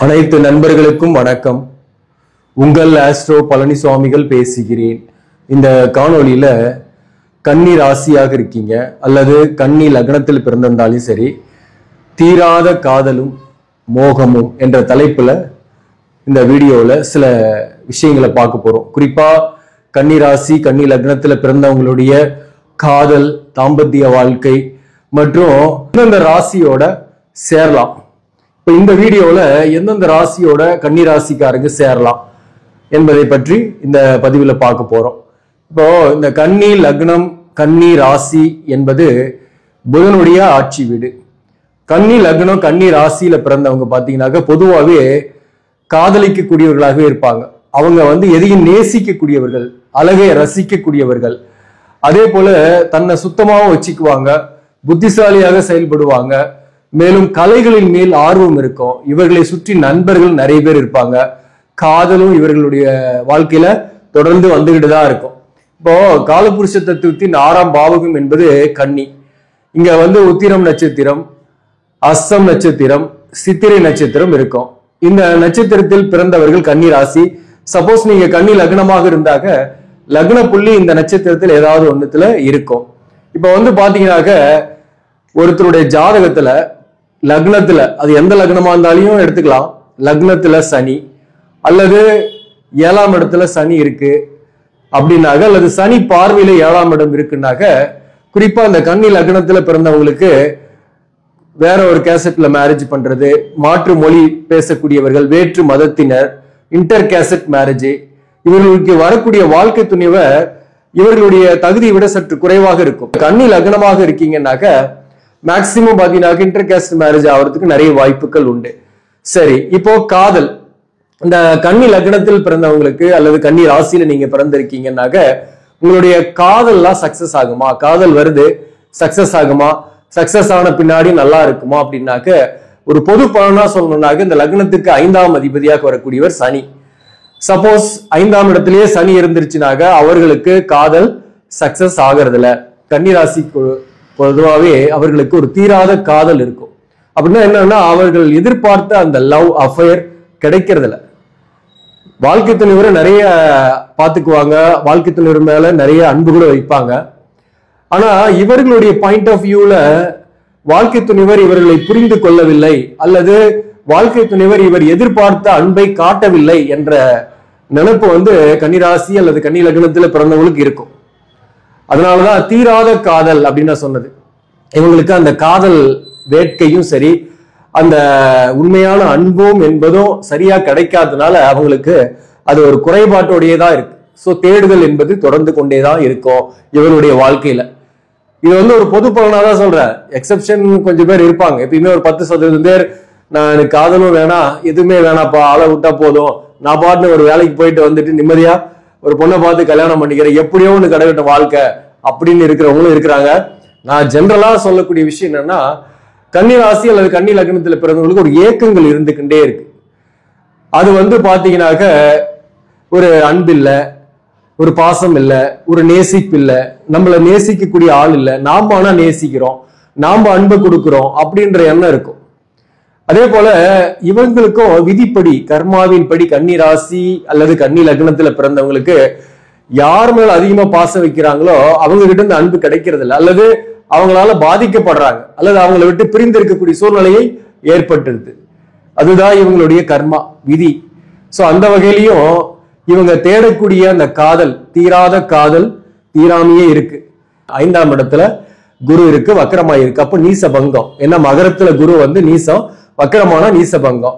அனைத்து நண்பர்களுக்கும் வணக்கம். உங்கள் ஆஸ்ட்ரோ பழனிசுவாமிகள் பேசுகிறேன். இந்த காணொளியில கன்னி ராசியாக இருக்கீங்க அல்லது கன்னி லக்னத்தில் பிறந்திருந்தாலும் சரி, தீராத காதலும் மோகமும் என்ற தலைப்புல இந்த வீடியோல சில விஷயங்களை பார்க்க போறோம். குறிப்பா கன்னி ராசி கன்னி லக்னத்துல பிறந்தவங்களுடைய காதல், தாம்பத்திய வாழ்க்கை மற்றும் எந்தெந்த ராசியோட சேரலாம், இப்போ இந்த வீடியோல எந்தெந்த ராசியோட கன்னி ராசிக்காரங்க சேரலாம் என்பதை பற்றி இந்த பதிவில் பார்க்க போறோம். இப்போ இந்த கன்னி லக்னம் கன்னி ராசி என்பது புதனுடைய ஆட்சி வீடு. கன்னி லக்னம் கன்னி ராசியில பிறந்தவங்க பார்த்தீங்கன்னாக்க பொதுவாகவே காதலிக்கக்கூடியவர்களாகவே இருப்பாங்க. அவங்க எதையும் நேசிக்கக்கூடியவர்கள், அழகை ரசிக்கக்கூடியவர்கள், அதே போல தன்னை சுத்தமாகவும் வச்சுக்குவாங்க, புத்திசாலியாக செயல்படுவாங்க, மேலும் கலைகளின் மேல் ஆர்வம் இருக்கும். இவர்களை சுற்றி நண்பர்கள் நிறைய பேர் இருப்பாங்க. காதலும் இவர்களுடைய வாழ்க்கையில தொடர்ந்து வந்துகிட்டு தான் இருக்கும். இப்போ காலபுருஷ தத்துவத்தின் 6ஆம் பாவகம் என்பது கன்னி. இங்க உத்திரம் நட்சத்திரம், அஸ்தம் நட்சத்திரம், சித்திரை நட்சத்திரம் இருக்கும். இந்த நட்சத்திரத்தில் பிறந்தவர்கள் கன்னி ராசி. சப்போஸ் நீங்க கன்னி லக்னமாக இருந்தாக லக்ன புள்ளி இந்த நட்சத்திரத்தில் ஏதாவது ஒண்ணுத்துல இருக்கும். இப்ப பாத்தீங்கன்னாக்க ஒருத்தருடைய ஜாதகத்துல லக்னத்துல, அது எந்த லக்னமா இருந்தாலும் எடுத்துக்கலாம், லக்னத்துல சனி அல்லது 7ஆம் இடத்துல சனி இருக்கு அப்படின்னாக்க, அல்லது சனி பார்வையில 7ஆம் இடம் இருக்குன்னாக்க, குறிப்பா இந்த கன்னி லக்னத்துல பிறந்தவங்களுக்கு வேற ஒரு கேசட்ல மேரேஜ் பண்றது, மாற்று மொழி பேசக்கூடியவர்கள், வேற்று மதத்தினர், இன்டர் கேசட் மேரேஜ், இவர்களுக்கு வரக்கூடிய வாழ்க்கை துணைவை இவர்களுடைய தகுதியை விட சற்று குறைவாக இருக்கும். கன்னி லக்னமாக இருக்கீங்கன்னாக்க மேக்சிமம் பாத்தீங்கன்னா இன்டர் கேஸ்ட் மேரேஜ் ஆகிறதுக்கு நிறைய வாய்ப்புகள் உண்டு. சரி, இப்போ காதல், இந்த கன்னி லக்னத்தில் பிறந்தவங்களுக்கு அல்லது கன்னி ராசியில நீங்க பிறந்திருக்கீங்கன்னாக்க உங்களுடைய காதல்லாம் சக்சஸ் ஆகுமா? காதல் வருது, சக்சஸ் ஆகுமா? சக்சஸ் ஆன பின்னாடி நல்லா இருக்குமா அப்படின்னாக்க, ஒரு பொது பலனா சொல்லணும்னாக்க இந்த லக்னத்துக்கு 5ஆம் அதிபதியாக வரக்கூடியவர் சனி. சப்போஸ் 5ஆம் இடத்திலேயே சனி இருந்துருச்சுனாக்க அவர்களுக்கு காதல் சக்சஸ் ஆகிறதுல, கன்னி ராசி பொதுவாகவே அவர்களுக்கு ஒரு தீராத காதல் இருக்கும். அப்படின்னா என்னன்னா, அவர்கள் எதிர்பார்த்த அந்த லவ் அஃபேர் கிடைக்கிறதுல, வாழ்க்கை துணைவரை நிறைய பார்த்துக்குவாங்க, வாழ்க்கை துணைவர் மேல நிறைய அன்பு கூட வைப்பாங்க. ஆனா இவர்களுடைய பாயிண்ட் ஆஃப் வியூல வாழ்க்கை துணைவர் இவர்களை புரிந்து கொள்ளவில்லை அல்லது வாழ்க்கை துணைவர் இவர் எதிர்பார்த்த அன்பை காட்டவில்லை என்ற நினைப்பு கன்னிராசி அல்லது கன்னி லக்னத்துல பிறந்தவங்களுக்கு இருக்கும். அதனாலதான் தீராத காதல் அப்படின்னு சொன்னது. இவங்களுக்கு அந்த காதல் வேட்கையும் சரி, அந்த உண்மையான அன்பும் என்பதும் சரியா கிடைக்காததுனால அவங்களுக்கு அது ஒரு குறைபாட்டோடையதான் இருக்கு. ஸோ தேடுதல் என்பது தொடர்ந்து கொண்டேதான் இருக்கும் இவருடைய வாழ்க்கையில. இது ஒரு பொது பலனாதான் சொல்றேன். எக்ஸப்ஷன் கொஞ்சம் பேர் இருப்பாங்க. எப்பயுமே ஒரு 10% பேர், நான் எனக்கு காதலும் வேணாம், எதுவுமே வேணாப்பா, ஆளை விட்டா போதும், நான் பாட்டு ஒரு வேலைக்கு போயிட்டு நிம்மதியா ஒரு பொண்ணை பார்த்து கல்யாணம் பண்ணிக்கிறேன், எப்படியோ ஒன்று கடகட்ட வாழ்க்கை அப்படின்னு இருக்கிறவங்களும் இருக்கிறாங்க. நான் ஜென்ரலா சொல்லக்கூடிய விஷயம் என்னன்னா, கன்னி ராசி அல்லது கன்னி லக்னத்துல பிறந்தவங்களுக்கு ஒரு ஏக்கங்கள் இருந்துகிட்டே இருக்கு. அது பாத்தீங்கன்னாக்க ஒரு அன்பு இல்லை, ஒரு பாசம் இல்லை, ஒரு நேசிப்பு இல்லை, நம்மளை நேசிக்கக்கூடிய ஆள் இல்லை, நாம ஆனா நேசிக்கிறோம், நாம அன்பை கொடுக்கிறோம் அப்படின்ற எண்ணம் இருக்கும். அதே போல இவங்களுக்கும் விதிப்படி, கர்மாவின் படி கன்னி ராசி அல்லது கன்னி லக்னத்துல பிறந்தவங்களுக்கு யார் மேல அதிகமா பாசம் வைக்கிறாங்களோ அவங்க கிட்ட இருந்து அன்பு கிடைக்கிறது இல்லை, அல்லது அவங்களால பாதிக்கப்படுறாங்க, அல்லது அவங்களை விட்டு பிரிந்து இருக்கக்கூடிய சூழ்நிலையை ஏற்பட்டுருது. அதுதான் இவங்களுடைய கர்மா, விதி. சோ அந்த வகையிலையும் இவங்க தேடக்கூடிய அந்த காதல், தீராத காதல் தீராமையே இருக்கு. 5ஆம் இடத்துல குரு இருக்கு, வக்கரமா இருக்கு. அப்ப நீசபங்கம். ஏன்னா மகரத்துல குரு நீசம், வக்கரமான நீசபங்கம்.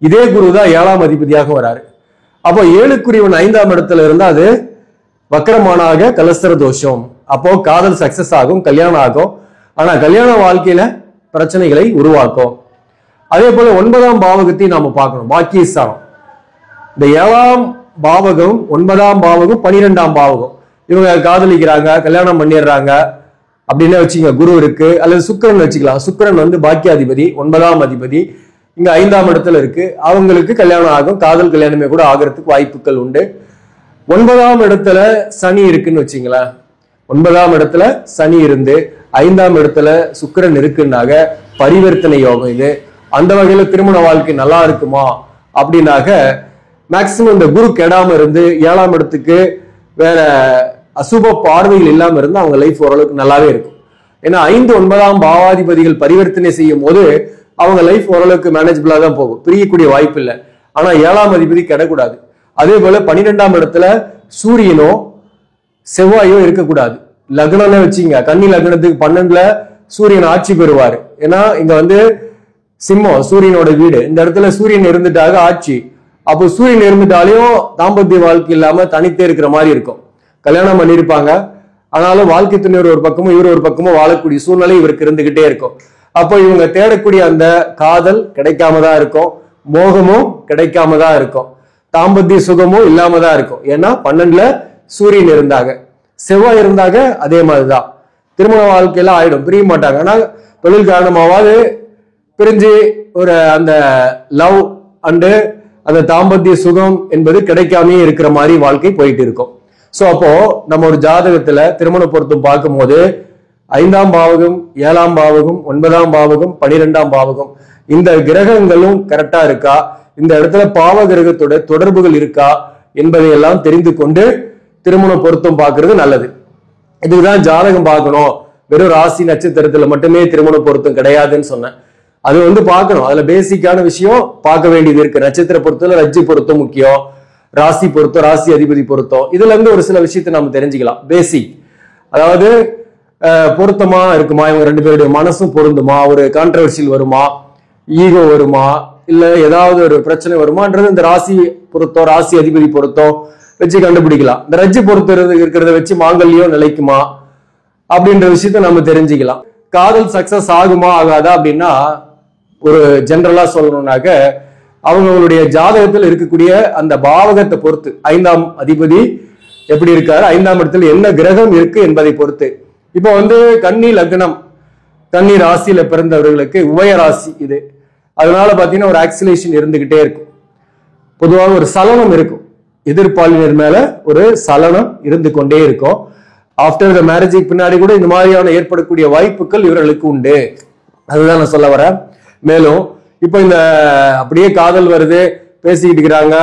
இதே குரு தான் 7ஆம் அதிபதியாக வராரு. அப்போ 7க்குரியவன் 5ஆம் இடத்துல இருந்தா அது வக்கரமானாக கலஸ்தர தோஷம். அப்போ காதல் சக்சஸ் ஆகும், கல்யாணம் ஆகும். ஆனா கல்யாண வாழ்க்கையில பிரச்சனைகளை உருவாக்கும். அதே போல 9ஆம் பாவகத்தையும் நாம பார்க்கணும், பாக்கியஸ்தானம். இந்த 7ஆம் பாவகம், 9ஆம் பாவகம், 12ஆம் பாவகம், இவங்க காதலிக்கிறாங்க, கல்யாணம் பண்ணிடுறாங்க அப்படின்னு வச்சுக்கோங்க. குரு இருக்கு, அல்லது சுக்கிரன் வச்சுக்கலாம். சுக்கிரன் பாக்கியாதிபதி, 9ஆம் அதிபதி, இங்க 5ஆம் இடத்துல இருக்கு. அவங்களுக்கு கல்யாணம் ஆகும், காதல் கல்யாணமே கூட ஆகிறதுக்கு வாய்ப்புகள் உண்டு. 9ஆம் இடத்துல சனி இருக்குன்னு வச்சுங்களேன். 9ஆம் இடத்துல சனி இருந்து 5ஆம் இடத்துல சுக்கிரன் இருக்குன்னாக பரிவர்த்தனை யோகம் இது. அந்த வகையில திருமண வாழ்க்கை நல்லா இருக்குமா அப்படின்னாக்க மேக்சிமம் இந்த குரு கெடாம இருந்து 7ஆம் இடத்துக்கு வேற அசுப பார்வைகள் இல்லாம இருந்து அவங்க லைஃப் ஓரளவுக்கு நல்லாவே இருக்கும். ஏன்னா 5, 9ஆம் பாவாதிபதிகள் பரிவர்த்தனை செய்யும் போது அவங்க லைஃப் ஓரளவுக்கு மேனேஜபிளா தான் போகும், பிரியக்கூடிய வாய்ப்பு இல்லை. ஆனா 7ஆம் அதிபதி கெடக்கூடாது. அதே போல 12ஆம் இடத்துல சூரியனோ செவ்வாயோ இருக்கக்கூடாது. லக்னம்னு வச்சுங்க, கன்னி லக்னத்துக்கு 12ல சூரியன் ஆட்சி பெறுவாரு. ஏன்னா இங்க வந்து சிம்மம் சூரியனோட வீடு, இந்த இடத்துல சூரியன் இருந்துட்டாக ஆட்சி. அப்போ சூரியன் இருந்துட்டாலையும் தாம்பத்திய வாழ்க்கை இல்லாம தனித்தே இருக்கிற மாதிரி இருக்கும். கல்யாணம் பண்ணியிருப்பாங்க, ஆனாலும் வாழ்க்கை துணைவர் ஒரு பக்கமும் இவர் ஒரு பக்கமும் வாழக்கூடிய சூழ்நிலை இவருக்கு இருந்துகிட்டே இருக்கும். அப்போ இவங்க தேடக்கூடிய அந்த காதல் கிடைக்காம தான் இருக்கும், மோகமும் கிடைக்காம தான் இருக்கும், தாம்பத்திய சுகமும் இல்லாம தான் இருக்கும். ஏன்னா 12ல சூரியன் இருந்தாங்க, செவ்வாய் இருந்தாங்க, அதே மாதிரிதான் திருமண வாழ்க்கையில ஆயிடும், பிரிய மாட்டாங்க. ஆனா தொழில் காரணமாவது பிரிஞ்சு ஒரு அந்த லவ் அண்டு அந்த தாம்பத்திய சுகம் என்பது கிடைக்காமே இருக்கிற மாதிரி வாழ்க்கை போயிட்டு இருக்கும். சோ அப்போ நம்ம ஒரு ஜாதகத்துல திருமண பொருத்தம் பார்க்கும் போது 5ஆம் பாவகம், 7ஆம் பாவகம், 9ஆம் பாவகம், 12ஆம் பாவகம் இந்த கிரகங்களும் கரெக்டா இருக்கா, இந்த இடத்துல பாவ கிரகத்தோட தொடர்புகள் இருக்கா என்பதையெல்லாம் தெரிந்து கொண்டு திருமண பொருத்தம் பார்க்கறது நல்லது. இதுதான் ஜாதகம் பார்க்கணும், வெறும் ராசி நட்சத்திரத்துல மட்டுமே திருமண பொருத்தம் கிடையாதுன்னு சொன்னேன். அது வந்து பார்க்கணும், அதுல பேசிக்கான விஷயம் பார்க்க வேண்டியது இருக்கு. நட்சத்திர பொருத்தம், ரஜ்ஜி பொருத்தம் முக்கியம், ராசி பொருத்தம், ராசி அதிபதி பொருத்தம், இதுல இருந்து ஒரு சில விஷயத்தை நம்ம தெரிஞ்சுக்கலாம். பேசிக், அதாவது பொருத்தமா இருக்குமா, இவங்க 2 பேருடைய மனசும் பொருந்துமா, ஒரு கான்ட்ரவர்சியல் வருமா, ஈகோ வருமா, இல்ல ஏதாவது ஒரு பிரச்சனை வருமான்றது இந்த ராசி பொருத்தம், ராசி அதிபதி பொருத்தம் வச்சு கண்டுபிடிக்கலாம். இந்த ரஜ்ஜி பொருத்தம் இருக்கிறத வச்சு மாங்கல்யம் நிலைக்குமா அப்படின்ற விஷயத்த நம்ம தெரிஞ்சுக்கலாம். காதல் சக்சஸ் ஆகுமா ஆகாதா அப்படின்னா ஒரு ஜெனரலா சொல்லணும்னாக்க அவங்களுடைய ஜாதகத்தில் இருக்கக்கூடிய அந்த பாவகத்தை பொறுத்து, 5ஆம் அதிபதி எப்படி இருக்காரு, 5ஆம் இடத்துல என்ன கிரகம் இருக்கு என்பதை பொறுத்து. இப்போ வந்து கன்னி லக்னம், கன்னி ராசியில பிறந்தவர்களுக்கு உபய ராசி இது, அதனால பாத்தீங்கன்னா ஒரு ஆக்சிலேஷன் இருந்துகிட்டே இருக்கும். பொதுவாக ஒரு சலனம் இருக்கும், எதிர்ப்பாளினர் மேல ஒரு சலனம் இருந்து கொண்டே இருக்கும். ஆஃப்டர் த மேரேஜுக்கு பின்னாடி கூட இந்த மாதிரியான ஏற்படக்கூடிய வாய்ப்புகள் இவர்களுக்கு உண்டு, அதுதான் நான் சொல்ல வரேன். மேலும் இப்ப இந்த அப்படியே காதல் வருது, பேசிக்கிட்டு இருக்கிறாங்க,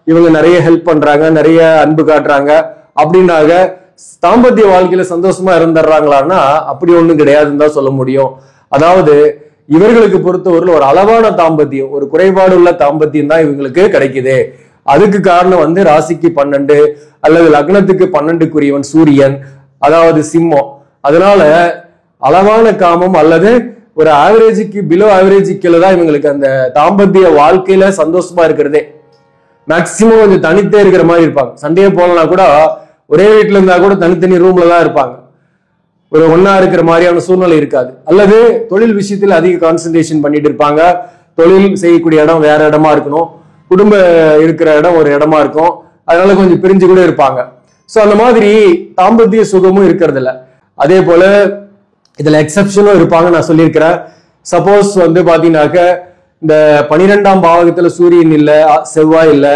இவங்க நிறைய ஹெல்ப் பண்றாங்க, நிறைய அன்பு காட்டுறாங்க அப்படின்னாக தாம்பத்திய வாழ்க்கையில சந்தோஷமா இருந்துடுறாங்களான்னா அப்படி ஒண்ணும் கிடையாதுன்னு தான் சொல்ல முடியும். அதாவது இவர்களுக்கு பொறுத்தவரையில் ஒரு அளவான தாம்பத்தியம், ஒரு குறைபாடு உள்ள தாம்பத்தியம் தான் இவங்களுக்கு கிடைக்குது. அதுக்கு காரணம் வந்து ராசிக்கு 12 அல்லது லக்னத்துக்கு 12க்குரியவன் சூரியன், அதாவது சிம்மம். அதனால அளவான காமம் அல்லது ஒரு ஆவரேஜுக்கு பிலோ ஆவரேஜுக்கு கீழே தான் இவங்களுக்கு அந்த தாம்பத்திய வாழ்க்கையில சந்தோஷமா இருக்கிறதே. மேக்சிமம் கொஞ்சம் தனித்தே இருக்கிற மாதிரி இருப்பாங்க. சண்டையே போலனா கூட ஒரே வீட்டுல இருந்தா கூட தனித்தனி ரூம்ல தான் இருப்பாங்க, ஒரு ஒன்னா இருக்கிற மாதிரியான சூழ்நிலை இருக்காது. அல்லது தொழில் விஷயத்துல அதிக கான்சென்ட்ரேஷன் பண்ணிட்டு இருப்பாங்க, தொழில் செய்யக்கூடிய இடம் வேற இடமா இருக்கணும், குடும்ப இருக்கிற இடம் ஒரு இடமா இருக்கும், அதனால கொஞ்சம் பிரிஞ்சு கூட இருப்பாங்க. சோ அந்த மாதிரி தாம்பத்திய சுகமும் இருக்கிறது இல்ல. அதே போல இதுல எக்ஸப்ஷனும் இருப்பாங்க, நான் சொல்லியிருக்கிறேன். சப்போஸ் வந்து பாத்தீங்கன்னாக்க இந்த 12ஆம் பாவகத்துல சூரியன் இல்ல, செவ்வாய் இல்ல,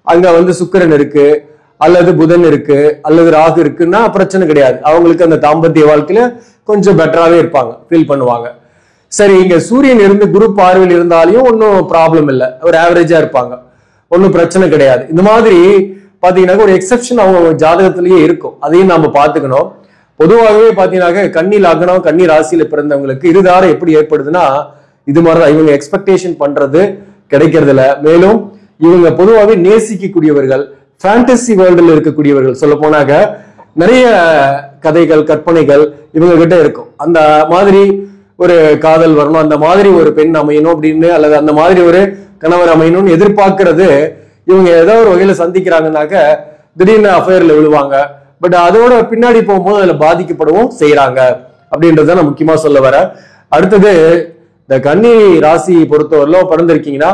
அங்க வந்து சுக்கிரன் இருக்கு அல்லது புதன் இருக்கு அல்லது ராகு இருக்குன்னா பிரச்சனை கிடையாது, அவங்களுக்கு அந்த தாம்பத்திய வாழ்க்கையில கொஞ்சம் பெட்டராகவே இருப்பாங்க, ஃபீல் பண்ணுவாங்க. சரி, இங்க சூரியன் இருந்து குரு பார்வையில் இருந்தாலையும் ஒன்றும் ப்ராப்ளம் இல்லை, ஒரு ஆவரேஜா இருப்பாங்க, ஒன்றும் பிரச்சனை கிடையாது. இந்த மாதிரி பாத்தீங்கன்னாக்க ஒரு எக்ஸப்ஷன் அவங்க ஜாதகத்திலேயே இருக்கும், அதையும் நாம பாத்துக்கணும். பொதுவாகவே பாத்தீங்கன்னாக்க கன்னி லக்னம், கன்னி ராசியில பிறந்தவங்களுக்கு இருதாரம் எப்படி ஏற்படுதுன்னா இது மாதிரிதான், இவங்க எக்ஸ்பெக்டேஷன் பண்றது கிடைக்கிறது இல்ல. மேலும் இவங்க பொதுவாகவே நேசிக்கக்கூடியவர்கள், ஃபேண்டசி வேர்ல்டுல இருக்கக்கூடியவர்கள். சொல்ல போனாக்க நிறைய கதைகள், கற்பனைகள் இவங்க கிட்ட இருக்கும். அந்த மாதிரி ஒரு காதல் வரணும், அந்த மாதிரி ஒரு பெண் அமையணும் அப்படின்னு, அல்லது அந்த மாதிரி ஒரு கணவர் அமையணும்னு எதிர்பார்க்கறது இவங்க ஏதோ ஒரு வகையில சந்திக்கிறாங்கன்னாக்க திடீர்னு அஃபேர்ல விழுவாங்க. பட் அதோட பின்னாடி போகும்போது அதுல பாதிக்கப்படவும் செய்யறாங்க அப்படின்றத நான் முக்கியமா சொல்ல வரேன். அடுத்தது இந்த கன்னி ராசி பொறுத்தவரையிலும் பிறந்திருக்கீங்கன்னா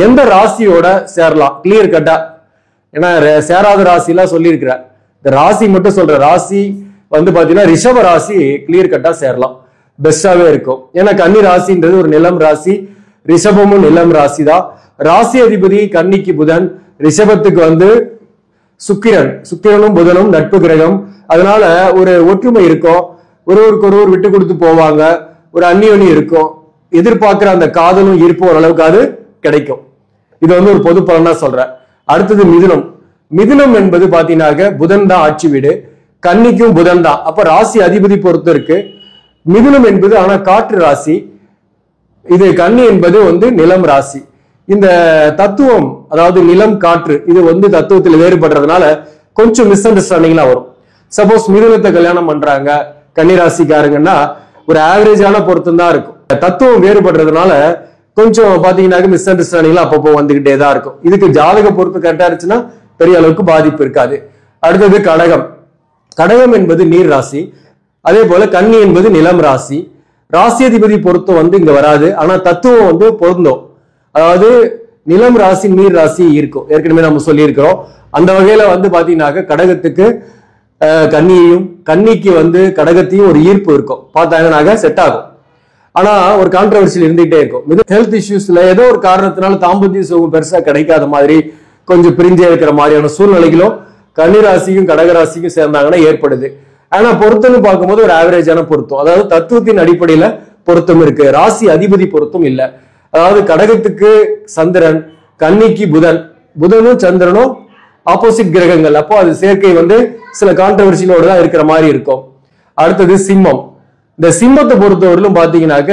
எந்த ராசியோட சேரலாம், கிளியர் கட்டா. ஏன்னா சேராத ராசி எல்லாம் சொல்லியிருக்கிறேன், இந்த ராசி மட்டும் சொல்ற. ராசி வந்து பாத்தீங்கன்னா ரிஷப ராசி கிளியர் கட்டா சேரலாம், பெஸ்டாவே இருக்கும். ஏன்னா கன்னி ராசின்றது ஒரு நிலம் ராசி, ரிஷபமும் நிலம் ராசி தான். ராசி அதிபதி கன்னிக்கு புதன், ரிஷபத்துக்கு வந்து சுக்கிரன், சுக்கிரனும் புதனும் நட்பு கிரகம். அதனால ஒரு ஒற்றுமை இருக்கும், ஒருவருக்கு ஒருவர் விட்டு கொடுத்து போவாங்க, ஒரு அந்நியோனி இருக்கும். எதிர்பார்க்கிற அந்த காதலும் ஈர்ப்பும் ஓரளவுக்கு அது கிடைக்கும். இது வந்து ஒரு பொது பலனா சொல்றேன். அடுத்தது மிதுனம். மிதுனம் என்பது பாத்தீங்கன்னாக்க புதன் தான் ஆட்சி வீடு, கன்னிக்கும் புதன் தான். அப்ப ராசி அதிபதி பொறுத்து இருக்கு. மிதுனம் என்பது ஆனா காற்று ராசி, இது கன்னி என்பது வந்து நிலம் ராசி. இந்த தத்துவம் அதாவது நிலம் காற்று இது வந்து தத்துவத்தில் வேறுபடுறதுனால கொஞ்சம் மிஸ் அண்டர்ஸ்டாண்டிங்லாம் வரும். சப்போஸ் மிதுனத்தை கல்யாணம் பண்றாங்க கன்னிராசிக்காரங்கன்னா ஒரு ஆவரேஜான பொருத்தம் தான் இருக்கும். தத்துவம் வேறுபடுறதுனால கொஞ்சம் பாத்தீங்கன்னா மிஸ் அண்டர்ஸ்டாண்டிங்லாம் அப்பப்போ வந்துகிட்டே தான் இருக்கும். இதுக்கு ஜாதக பொறுத்து கரெக்டா இருந்துச்சுன்னா பெரிய அளவுக்கு பாதிப்பு இருக்காது. அடுத்தது கடகம். கடகம் என்பது நீர் ராசி, அதே போல கன்னி என்பது நிலம் ராசி. ராசியதிபதி பொருத்தம் வந்து இங்க வராது, ஆனா தத்துவம் வந்து பொருந்தும். அதாவது நிலம் ராசி நீர் ராசி இருக்கும், ஏற்கனவே நம்ம சொல்லி இருக்கிறோம். அந்த வகையில வந்து பாத்தீங்கன்னாக்க கடகத்துக்கு கன்னியையும் கன்னிக்கு வந்து கடகத்தையும் ஒரு ஈர்ப்பு இருக்கும், பார்த்தாங்கன்னாக்க செட் ஆகும். ஆனா ஒரு கான்ட்ரவர்சியில் இருந்துகிட்டே இருக்கும். ஹெல்த் இஷ்யூஸ்ல ஏதோ ஒரு காரணத்தினால தாம்பத்திய சுகம் பெருசா கிடைக்காத மாதிரி கொஞ்சம் பிரிஞ்சே இருக்கிற மாதிரியான சூழ்நிலைகளும் கன்னிராசிக்கும் கடகராசிக்கும் சேர்ந்தாங்கன்னா ஏற்படுது. ஆனா பொருத்தம்னு பார்க்கும்போது ஒரு ஆவரேஜான பொருத்தம், அதாவது தத்துவத்தின் அடிப்படையில பொருத்தம் இருக்கு, ராசி அதிபதி பொருத்தம் இல்லை. அதாவது கடகத்துக்கு சந்திரன், கன்னிக்கு புதன், புதனும் சந்திரனும் ஆப்போசிட் கிரகங்கள், அப்போ அது சேர்க்கை வந்து சில கான்ட்ரவர்சியோட தான் இருக்கிற மாதிரி இருக்கும். அடுத்தது சிம்மம். இந்த சிம்மத்தை பொறுத்தவரையிலும் பாத்தீங்கன்னாக்க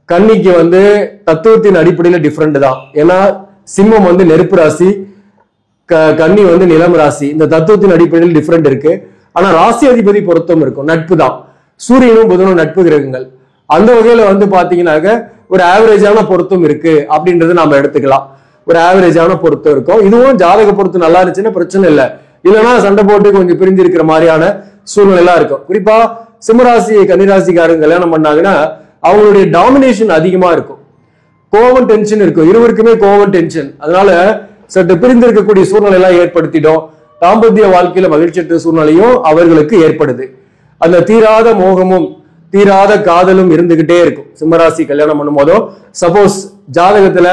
கன்னிக்கு வந்து தத்துவத்தின் அடிப்படையில டிஃப்ரெண்ட் தான். ஏன்னா சிம்மம் வந்து நெருப்பு ராசி, கன்னி வந்து நிலம் ராசி. இந்த தத்துவத்தின் அடிப்படையில் டிஃப்ரெண்ட் இருக்கு. ஆனா ராசி அதிபதி பொருத்தம் இருக்கும், நட்பு தான். சூரியனும் புதனும் நட்பு கிரகங்கள். அந்த வகையில வந்து பாத்தீங்கன்னாக்க ஒரு ஆவரேஜான பொருத்தம் இருக்கு அப்படின்றது நாம எடுத்துக்கலாம். ஒரு ஆவரேஜான பொருத்தம் இருக்கும். இதுவும் ஜாதக பொருத்தம் நல்லா இருந்துச்சுன்னா பிரச்சனை இல்லை, இல்லைன்னா சண்டை போட்டு கொஞ்சம் பிரிஞ்சு இருக்கிற மாதிரியான சூழ்நிலை எல்லாம் இருக்கும். குறிப்பா சிம்மராசி கன்னிராசிக்காரங்க கல்யாணம் பண்ணாங்கன்னா அவங்களுடைய டாமினேஷன் அதிகமா இருக்கும், கோவம் டென்ஷன் இருக்கும், இருவருக்குமே கோவம் டென்ஷன். அதனால சற்று பிரிந்து இருக்கக்கூடிய சூழ்நிலை எல்லாம் ஏற்படுத்திடும். தாம்பத்திய வாழ்க்கையில மகிழ்ச்சியற்ற சூழ்நிலையும் அவர்களுக்கு ஏற்படுது. அந்த தீராத மோகமும் தீராத காதலும் இருந்துகிட்டே இருக்கும் சிம்மராசி கல்யாணம் பண்ணும் போதும். சப்போஸ் ஜாதகத்துல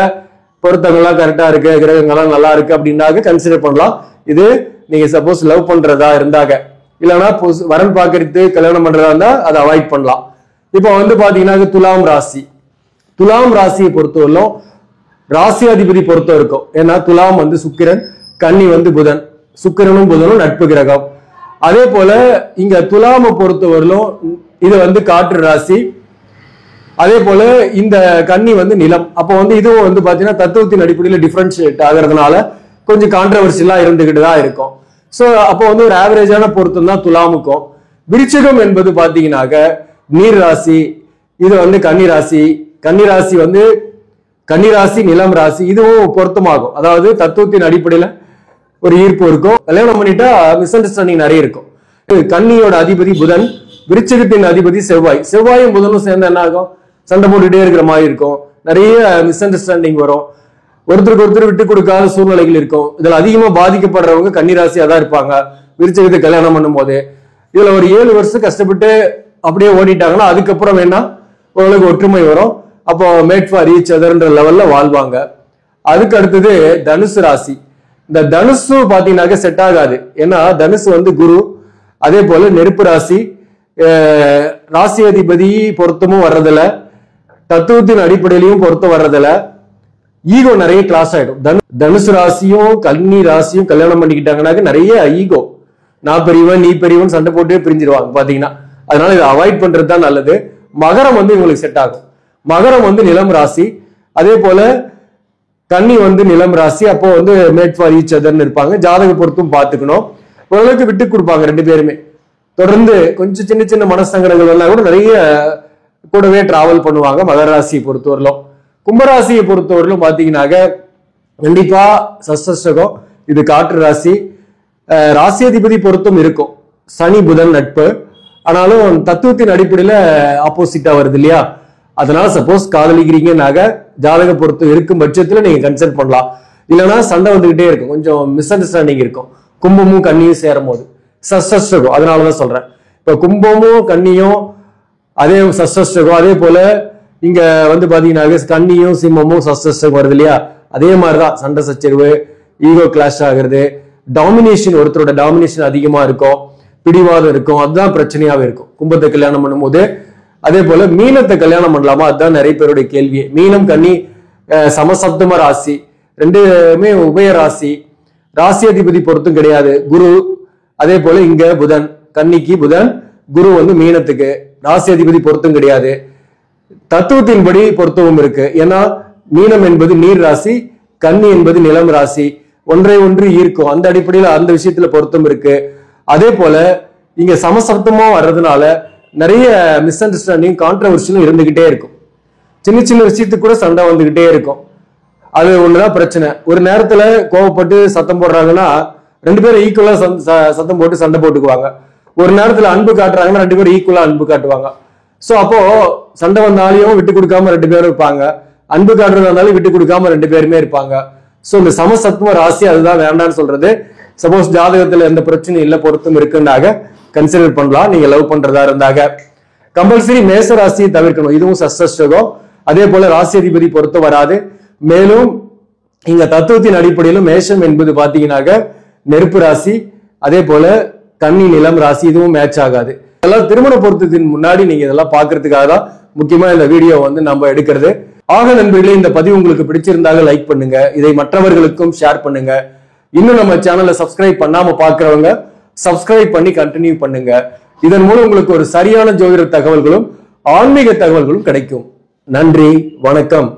பொருத்தங்கள்லாம் கரெக்டா இருக்கு, கிரகங்கள்லாம் நல்லா இருக்கு அப்படின்னாக்க கன்சிடர் பண்ணலாம். இது நீங்க சப்போஸ் லவ் பண்றதா இருந்தாங்க, இல்லைன்னா வரன் பாக்கறது கல்யாணம் பண்றதா இருந்தா அதை அவாய்ட் பண்ணலாம். இப்போ வந்து பாத்தீங்கன்னா துலாம் ராசி. துலாம் ராசியை பொறுத்தவரையிலும் ராசி அதிபதி பொறுத்தம் இருக்கும். ஏன்னா துலாம் வந்து சுக்கிரன், கன்னி வந்து புதன், சுக்கிரனும் புதனும் நட்பு கிரகம். அதே போல இங்க துலாமை பொறுத்தவரையிலும் இது வந்து காற்று ராசி, அதே போல இந்த கன்னி வந்து நிலம். அப்போ வந்து இதுவும் வந்து பாத்தீங்கன்னா தத்துவத்தின் அடிப்படையில் டிஃபரன்ஷியேட் ஆகிறதுனால கொஞ்சம் கான்ட்ரவர்சியெல்லாம் இருந்துகிட்டு தான் இருக்கும். ஸோ அப்போ வந்து ஒரு ஆவரேஜான பொருத்தம் தான் துலாமுக்கும். விருச்சிகம் என்பது பாத்தீங்கன்னாக்க நீர் ராசி, இது வந்து கன்னி ராசி. கன்னி ராசி வந்து கன்னி ராசி நிலம் ராசி, இதுவும் பொருத்தமாகும். அதாவது தத்துவத்தின் அடிப்படையில ஒரு ஈர்ப்பு இருக்கும். கல்யாணம் பண்ணிட்டா மிஸ் அண்டர்ஸ்டாண்டிங் நிறைய இருக்கும். கன்னியோட அதிபதி புதன், விருச்சிகத்தின் அதிபதி செவ்வாய். செவ்வாயும் புதனும் சேர்ந்து என்ன ஆகும், சண்டை போட்டுட்டே இருக்கிற மாதிரி இருக்கும், நிறைய மிஸ் அண்டர்ஸ்டாண்டிங் வரும், ஒருத்தருக்கு ஒருத்தர் விட்டு கொடுக்காத சூழ்நிலைகள் இருக்கும். இதுல அதிகமா பாதிக்கப்படுறவங்க கன்னிராசியா தான் இருப்பாங்க விருச்சிகத்தை கல்யாணம் பண்ணும் போது. இதுல ஒரு 7 வருஷம் கஷ்டப்பட்டு அப்படியே ஓடிட்டாங்கன்னா அதுக்கப்புறம் வேணா ஓரளவுக்கு ஒற்றுமை வரும். அப்போ மேட் ஃபார் ஈச் அதர்ன்ற லெவல்ல வாழ்வாங்க. அதுக்கு அடுத்தது தனுசு ராசி. இந்த தனுசு பாத்தீங்கன்னாக்க செட் ஆகாது. ஏன்னா தனுசு வந்து குரு, அதே போல நெருப்பு ராசி, ராசி அதிபதி பொருத்தமும் வர்றதில்ல, தத்துவத்தின் அடிப்படையிலையும் பொருத்தம் வர்றதில்ல, ஈகோ நிறைய கிளாஸ் ஆயிடும். தனுசு ராசியும் கன்னி ராசியும் கல்யாணம் பண்ணிக்கிட்டாங்கன்னாக்க நிறைய ஈகோ, நான் பெரியவன் நீ பெரியவன் சண்டை போட்டே பிரிஞ்சிருவாங்க பாத்தீங்கன்னா. அதனால இதை அவாய்ட் பண்றது தான் நல்லது. மகரம் வந்து இவங்களுக்கு செட் ஆகும். மகரம் வந்து நிலம் ராசி, அதே போல கன்னி வந்து நிலம் ராசி. அப்போ வந்து மேட் ஃபார் ஈச் அதர்னு இருப்பாங்க. ஜாதக பொருத்தும் பார்த்துக்கணும், ஓரளவுக்கு விட்டு கொடுப்பாங்க ரெண்டு பேருமே. தொடர்ந்து கொஞ்சம் சின்ன சின்ன மனசங்கடங்கள் எல்லாம் கூட நிறைய கூடவே டிராவல் பண்ணுவாங்க மகர ராசியை பொறுத்தவரையிலும். கும்பராசியை பொறுத்தவரையிலும் பாத்தீங்கன்னாக்க கண்டிப்பா சஷ்டகம், இது காற்று ராசி. ராசி அதிபதி பொருத்தம் இருக்கும், சனி புதன் நட்பு. ஆனாலும் தத்துவத்தின் அடிப்படையில ஆப்போசிட்டா வருது இல்லையா. அதனால சப்போஸ் காதலிக்கிறீங்கன்னாக ஜாதக பொருத்தம் இருக்கும் பட்சத்துல நீங்க கன்சல்ட் பண்ணலாம். இல்லைன்னா சண்டை வந்துகிட்டே இருக்கும், கொஞ்சம் மிஸ் அண்டர்ஸ்டாண்டிங் இருக்கும். கும்பமும் கன்னியும் சேரும் போது சஷ்டகம், அதனாலதான் சொல்றேன். இப்ப கும்பமும் கன்னியும் அதே சஷ்டகம், அதே போல இங்க வந்து பாத்தீங்கன்னா கன்னியும் சிம்மமும் சஷ்டகம் வருது இல்லையா. அதே மாதிரிதான் சண்டை சச்சரவு, ஈகோ கிளாஷ் ஆகுறது, டாமினேஷன், ஒருத்தரோட டாமினேஷன் அதிகமா இருக்கும், பிடிவாதம் இருக்கும், அதுதான் பிரச்சனையாவே இருக்கும். கும்பத்தை கல்யாணம் பண்ணும்போது அதே போல மீனத்தை கல்யாணம் பண்ணலாமா, அதுதான் நிறைய பேருடைய கேள்வி. மீனம் கன்னி சமசப்தம ராசி, ரெண்டுமே உபய ராசி, ராசி அதிபதி பொருத்தும் கிடையாது குரு. அதே போல இங்க புதன், கன்னிக்கு புதன், குரு வந்து மீனத்துக்கு, ராசி அதிபதி பொருத்தும் கிடையாது. தத்துவத்தின்படி பொருத்தமும் இருக்கு. ஏன்னா மீனம் என்பது நீர் ராசி, கன்னி என்பது நிலம் ராசி, ஒன்றை ஒன்று ஈர்க்கும். அந்த அடிப்படையில் அந்த விஷயத்துல பொருத்தம் இருக்கு. அதே போல இங்க சமசப்தமா வர்றதுனால நிறைய மிஸ் அண்டர்ஸ்டாண்டிங், கான்ட்ரவர்ஷியலும் இருந்துகிட்டே இருக்கும். சின்ன சின்ன விஷயத்துக்கு கூட சண்டை வந்துகிட்டே இருக்கும். அது ஒண்ணுதான் பிரச்சனை. ஒரு நேரத்துல கோவப்பட்டு சத்தம் போடுறாங்கன்னா ரெண்டு பேரும் ஈக்குவலா சத்தம் போட்டு சண்டை போட்டுக்குவாங்க. ஒரு நேரத்துல அன்பு காட்டுறாங்கன்னா ரெண்டு பேரும் ஈக்குவலா அன்பு காட்டுவாங்க. சோ அப்போ சண்டை வந்தாலையும் விட்டு கொடுக்காம ரெண்டு பேரும் இருப்பாங்க, அன்பு காட்டுறதா இருந்தாலும் விட்டு கொடுக்காம ரெண்டு பேருமே இருப்பாங்க. சோ இந்த சமசத்துவ ராசி அதுதான் வேண்டாம்னு சொல்றது. சப்போஸ் ஜாதகத்துல எந்த பிரச்சனையும் இல்ல, பொருத்தம் இருக்குன்னாக கன்சிடர் பண்ணலாம். நீங்க லவ் பண்றதா இருந்தாங்க கம்பல்சரி மேச ராசியை தவிர்க்கணும். இதுவும் சஷ்டகம். அதே போல ராசி அதிபதி பொருத்தம் வராது. மேலும் இங்க தத்துவத்தின் அடிப்படையிலும் மேஷம் என்பது பாத்தீங்கன்னாக்க நெருப்பு ராசி, அதே போல கன்னி நிலம் ராசி, இதுவும் மேட்ச் ஆகாது. இதெல்லாம் திருமண பொருத்தத்தின் முன்னாடி நீங்க இதெல்லாம் பாக்குறதுக்காக தான் முக்கியமா இந்த வீடியோ வந்து நம்ம எடுக்கிறது. ஆக நண்பர்களே, இந்த பதிவு உங்களுக்கு பிடிச்சிருந்தாங்க லைக் பண்ணுங்க, இதை மற்றவர்களுக்கும் ஷேர் பண்ணுங்க. இன்னும் நம்ம சேனலை சப்ஸ்கிரைப் பண்ணாம பாக்குறவங்க சப்ஸ்கிரைப் பண்ணி கண்டினியூ பண்ணுங்க. இதன் மூலம் உங்களுக்கு ஒரு சரியான ஜோதிட தகவல்களும் ஆன்மீக தகவல்களும் கிடைக்கும். நன்றி, வணக்கம்.